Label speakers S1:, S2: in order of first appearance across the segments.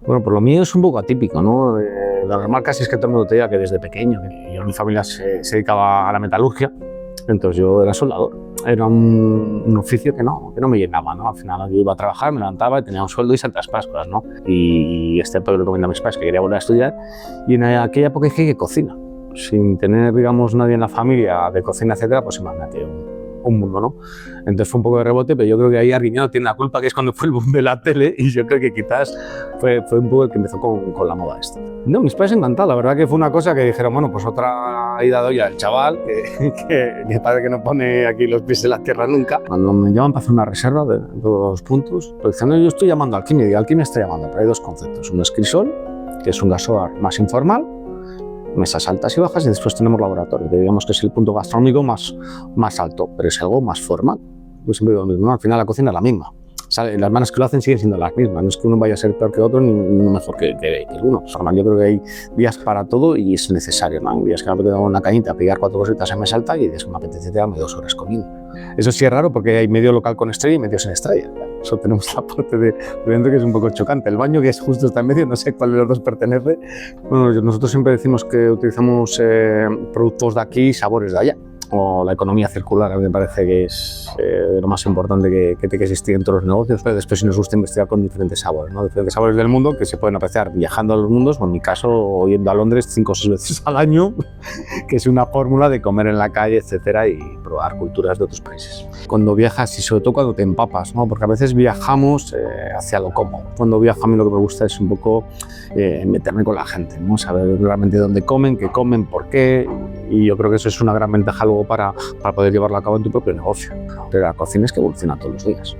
S1: Bueno, pues lo mío es un poco atípico, ¿no? Lo normal casi es que todo el mundo te diga que desde pequeño, que yo en mi familia se dedicaba a la metalurgia, entonces yo era soldador. Era un oficio que no me llenaba, ¿no? Al final yo iba a trabajar, me levantaba, tenía un sueldo y santas pascuas, ¿no? Y este lo recomiendo a mis padres que quería volver a estudiar, y en aquella época dije que cocina. Sin tener, digamos, nadie en la familia de cocina, etcétera, pues imagínate, un mundo, ¿no? Entonces fue un poco de rebote, pero yo creo que ahí Arguiñano tiene la culpa, que es cuando fue el boom de la tele, y yo creo que quizás fue un poco el que empezó con la moda esta. No, mis padres encantados, la verdad que fue una cosa que dijeron, bueno, pues otra ida de olla al chaval, que padre que no pone aquí los pies en la tierra nunca. Cuando me llaman para hacer una reserva de todos los puntos, pues diciendo, yo estoy llamando a Alquimia, y Alquimia está llamando, pero hay dos conceptos. Uno es Crisol, que es un gasobar más informal, mesas altas y bajas, y después tenemos laboratorio, que digamos que es el punto gastronómico más alto, pero es algo más formal. Pues siempre digo lo mismo, ¿no? Al final la cocina es la misma. O sea, las manos que lo hacen siguen siendo las mismas, no es que uno vaya a ser peor que otro ni mejor que uno. O sea, yo creo que hay días para todo y es necesario, ¿no? Hay días que me apetece una cañita, pegar 4 cositas en mesa alta, y días que me apetece tirarme 2 horas comiendo. Eso sí es raro porque hay medio local con estrella y medio sin estrella. Eso tenemos la parte de dentro que es un poco chocante. El baño, que es justo está en medio, no sé cuál de los dos pertenece. Bueno, nosotros siempre decimos que utilizamos productos de aquí y sabores de allá. O la economía circular, a mí me parece que es lo más importante que tiene que existir en todos los negocios, pero después si nos gusta investigar con diferentes sabores, ¿no? Diferentes sabores del mundo que se pueden apreciar viajando a los mundos, o en mi caso yendo a Londres 5 o 6 veces al año, que es una fórmula de comer en la calle, etcétera, y probar culturas de otros países. Cuando viajas y sobre todo cuando te empapas, ¿no? Porque a veces viajamos hacia lo cómodo. Cuando viajo a mí lo que me gusta es un poco meterme con la gente, ¿no? Saber realmente dónde comen, qué comen, por qué, y yo creo que eso es una gran ventaja luego para poder llevarlo a cabo en tu propio negocio. Pero la cocina es que evoluciona todos los días.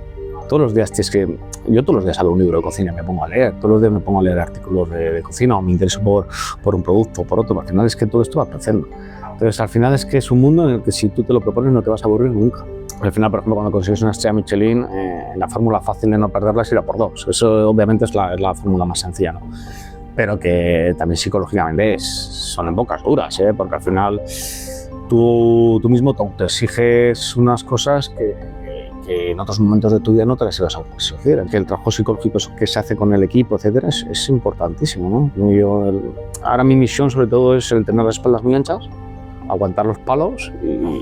S1: Todos los días tienes que... Yo todos los días abro un libro de cocina y me pongo a leer. Todos los días me pongo a leer artículos de cocina, o me intereso por un producto o por otro. Al final es que todo esto va creciendo. Entonces al final es que es un mundo en el que si tú te lo propones no te vas a aburrir nunca. Al final, por ejemplo, cuando consigues una estrella Michelin, la fórmula fácil de no perderla es ir a por 2. Eso obviamente es la fórmula más sencilla, ¿no? Pero que también psicológicamente son en bocas duras, porque al final tú mismo te exiges unas cosas que en otros momentos de tu vida no te las ibas a exigir. Que el trabajo psicológico que se hace con el equipo, etcétera, es importantísimo, ¿no? Ahora mi misión sobre todo es el tener las espaldas muy anchas, aguantar los palos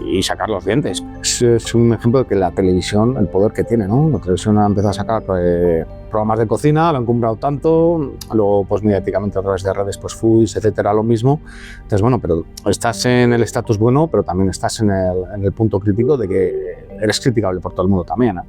S1: y sacar los dientes. Es un ejemplo de que la televisión, el poder que tiene, ¿no? La televisión ha empezado a sacar programas de cocina, lo han comprado tanto, luego pues mediáticamente a través de redes, pues Foods, etcétera, lo mismo. Entonces, bueno, pero estás en el estatus bueno, pero también estás en el punto crítico de que eres criticable por todo el mundo también, ¿eh?